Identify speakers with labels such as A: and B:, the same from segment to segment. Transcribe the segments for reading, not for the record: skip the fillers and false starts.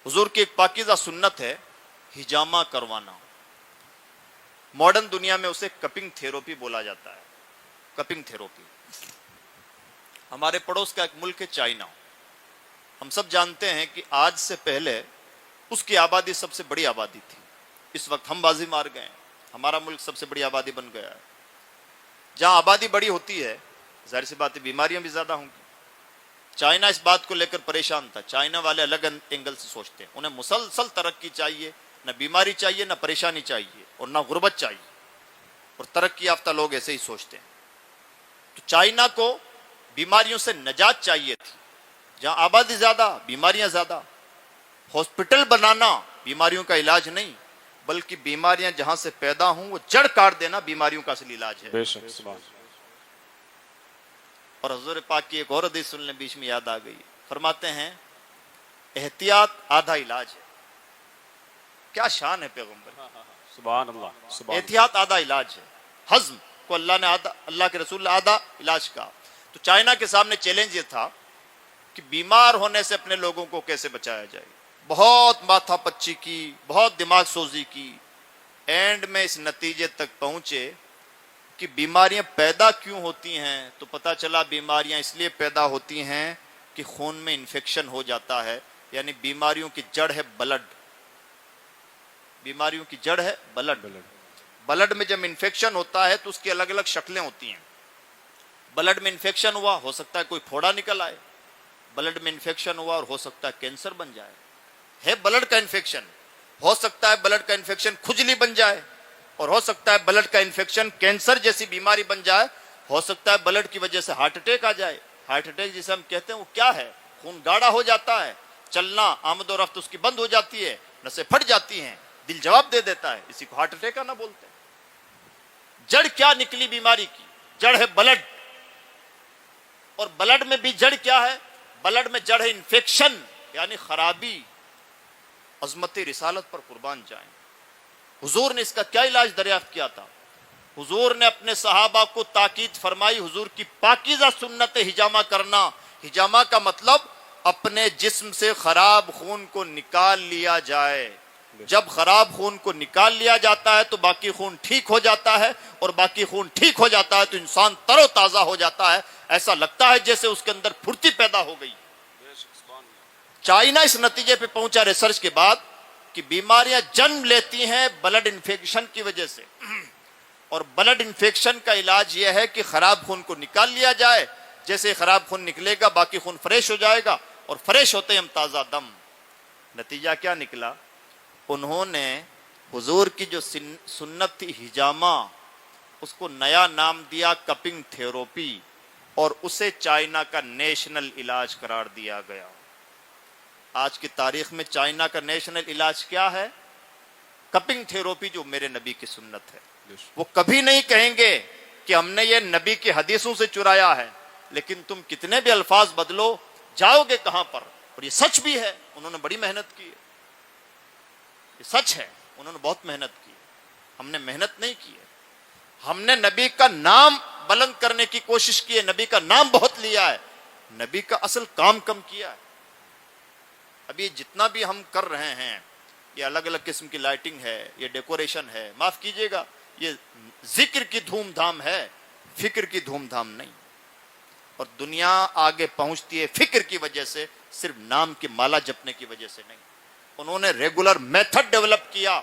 A: حضور کی ایک پاکیزہ سنت ہے ہجامہ کروانا. ماڈرن دنیا میں اسے کپنگ تھیراپی بولا جاتا ہے. Cupping therapy. ہمارے پڑوس کا ایک ملک ہے چائنا. ہم سب جانتے ہیں کہ آج سے پہلے اس کی آبادی سب سے بڑی آبادی تھی. اس وقت ہم بازی مار گئے ہیں, ہمارا ملک سب سے بڑی آبادی بن گیا ہے. جہاں آبادی بڑی ہوتی ہے ظاہر سی بات ہے بیماریاں بھی زیادہ ہوں گی. چائنا اس بات کو لے کر پریشان تھا. چائنا والے الگ اینگل سے سوچتے ہیں, انہیں مسلسل ترقی چاہیے, نہ بیماری چاہیے نہ پریشانی چاہیے اور نہ غربت چاہیے, اور ترقی یافتہ لوگ ایسے ہی سوچتے ہیں. تو چائنا کو بیماریوں سے نجات چاہیے تھی. جہاں آبادی زیادہ بیماریاں زیادہ. ہاسپٹل بنانا بیماریوں کا علاج نہیں, بلکہ بیماریاں جہاں سے پیدا ہوں وہ جڑ کاٹ دینا بیماریوں کا اصلی علاج ہے.
B: بے شک سبحان.
A: اور حضور پاک کی ایک اور حدیث سننے بیچ میں یاد آ گئی. فرماتے ہیں احتیاط آدھا علاج ہے. کیا شان ہے پیغمبر,
B: سبحان اللہ سبحان.
A: احتیاط آدھا علاج ہے. ہضم کو اللہ نے آدھا, اللہ کے رسول نے آدھا علاج کہا. تو چائنا کے سامنے چیلنج یہ تھا کہ بیمار ہونے سے اپنے لوگوں کو کیسے بچایا جائے. بہت ماتھا پچی کی, بہت دماغ سوزی کی, اینڈ میں اس نتیجے تک پہنچے کہ بیماریاں پیدا کیوں ہوتی ہیں. تو پتہ چلا بیماریاں اس لیے پیدا ہوتی ہیں کہ خون میں انفیکشن ہو جاتا ہے. یعنی بیماریوں کی جڑ ہے بلڈ. بیماریوں کی جڑ ہے بلڈ. بلڈ میں جب انفیکشن ہوتا ہے تو اس کی الگ الگ شکلیں ہوتی ہیں. بلڈ میں انفیکشن ہوا, ہو سکتا ہے کوئی پھوڑا نکل آئے. بلڈ میں انفیکشن ہوا اور ہو سکتا ہے کینسر بن جائے. ہے بلڈ کا انفیکشن. ہو سکتا ہے بلڈ کا انفیکشن کھجلی بن جائے, اور ہو سکتا ہے بلڈ کا انفیکشن کینسر جیسی بیماری بن جائے. ہو سکتا ہے بلڈ کی وجہ سے ہارٹ اٹیک آ جائے. ہارٹ اٹیک جسے ہم کہتے ہیں وہ کیا ہے, خون گاڑھا ہو جاتا ہے, چلنا آمد و رفت اس کی بند ہو جاتی ہے, نسیں پھٹ جاتی ہیں, دل جواب دے دیتا ہے. اسی کو ہارٹ اٹیک آنا بولتے ہیں. جڑ کیا نکلی بیماری کی, جڑ ہے بلڈ. اور بلڈ میں بھی جڑ کیا ہے, بلڈ میں جڑ ہے انفیکشن یعنی خرابی. عظمت رسالت پر قربان جائیں. حضور نے اس کا کیا علاج دریافت کیا تھا. حضور نے اپنے صحابہ کو تاکید فرمائی, حضور کی پاکیزہ سنت ہجامہ کرنا. ہجامہ کا مطلب اپنے جسم سے خراب خون کو نکال لیا جائے. جب خراب خون کو نکال لیا جاتا ہے تو باقی خون ٹھیک ہو جاتا ہے, اور باقی خون ٹھیک ہو جاتا ہے تو انسان تر و تازہ ہو جاتا ہے. ایسا لگتا ہے جیسے اس کے اندر پھرتی پیدا ہو گئی. چائنا اس نتیجے پہ پہنچا ریسرچ کے بعد کہ بیماریاں جنم لیتی ہیں بلڈ انفیکشن کی وجہ سے, اور بلڈ انفیکشن کا علاج یہ ہے کہ خراب خون کو نکال لیا جائے. جیسے خراب خون نکلے گا باقی خون فریش ہو جائے گا, اور فریش ہوتے ہی ہم تازہ دم. نتیجہ کیا نکلا, انہوں نے حضور کی جو سنت تھی ہجامہ, اس کو نیا نام دیا کپنگ تھیراپی, اور اسے چائنا کا نیشنل علاج قرار دیا گیا. آج کی تاریخ میں چائنا کا نیشنل علاج کیا ہے, کپنگ تھیراپی, جو میرے نبی کی سنت ہے. وہ کبھی نہیں کہیں گے کہ ہم نے یہ نبی کی حدیثوں سے چرایا ہے, لیکن تم کتنے بھی الفاظ بدلو جاؤ گے کہاں پر. اور یہ سچ بھی ہے, انہوں نے بڑی محنت کی ہے. یہ سچ ہے, انہوں نے بہت محنت کی. ہم نے محنت نہیں کی ہے. ہم نے نبی کا نام بلند کرنے کی کوشش کی ہے, نبی کا نام بہت لیا ہے, نبی کا اصل کام کم کیا ہے. ابھی جتنا بھی ہم کر رہے ہیں یہ الگ الگ قسم کی لائٹنگ ہے, یہ ڈیکوریشن ہے, معاف کیجئے گا, یہ ذکر کی دھوم دھام ہے, فکر کی دھوم دھام نہیں. اور دنیا آگے پہنچتی ہے فکر کی وجہ سے, صرف نام کی مالا جپنے کی وجہ سے نہیں. انہوں نے ریگولر میتھڈ ڈیولپ کیا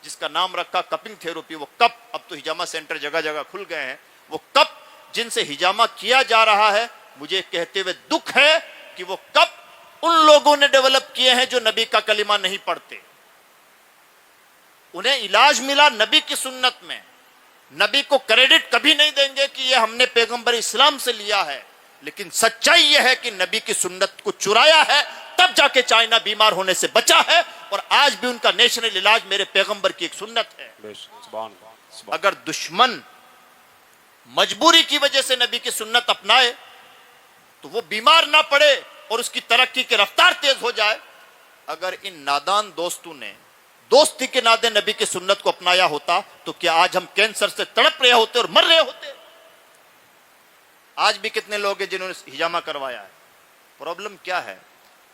A: جس کا نام رکھا کپنگ تھیراپی. وہ کپ, اب تو ہجامہ سینٹر جگہ جگہ کھل گئے ہیں, وہ کپ جن سے ہجامہ کیا جا رہا ہے, مجھے کہتے ہوئے دکھ ہے کہ وہ کپ ان لوگوں نے ڈیولپ کیے ہیں جو نبی کا کلمہ نہیں پڑھتے. انہیں علاج ملا نبی کی سنت میں. نبی کو کریڈٹ کبھی نہیں دیں گے کہ یہ ہم نے پیغمبر اسلام سے لیا ہے, لیکن سچائی یہ ہے کہ نبی کی سنت کو چرایا ہے, تب جا کے چائنا بیمار ہونے سے بچا ہے. اور آج بھی ان کا نیشنل علاج میرے پیغمبر کی ایک سنت ہے. اگر دشمن مجبوری کی وجہ سے نبی کی سنت اپنائے تو وہ بیمار نہ پڑے اور اس کی ترقی کی رفتار تیز ہو جائے. اگر ان نادان دوستوں نے دوستی کے نادے نبی کی سنت کو اپنایا ہوتا تو کیا آج ہم کینسر سے تڑپ رہے ہوتے اور مر رہے ہوتے. آج بھی کتنے لوگ ہیں جنہوں نے ہجامہ کروایا ہے. پرابلم کیا ہے,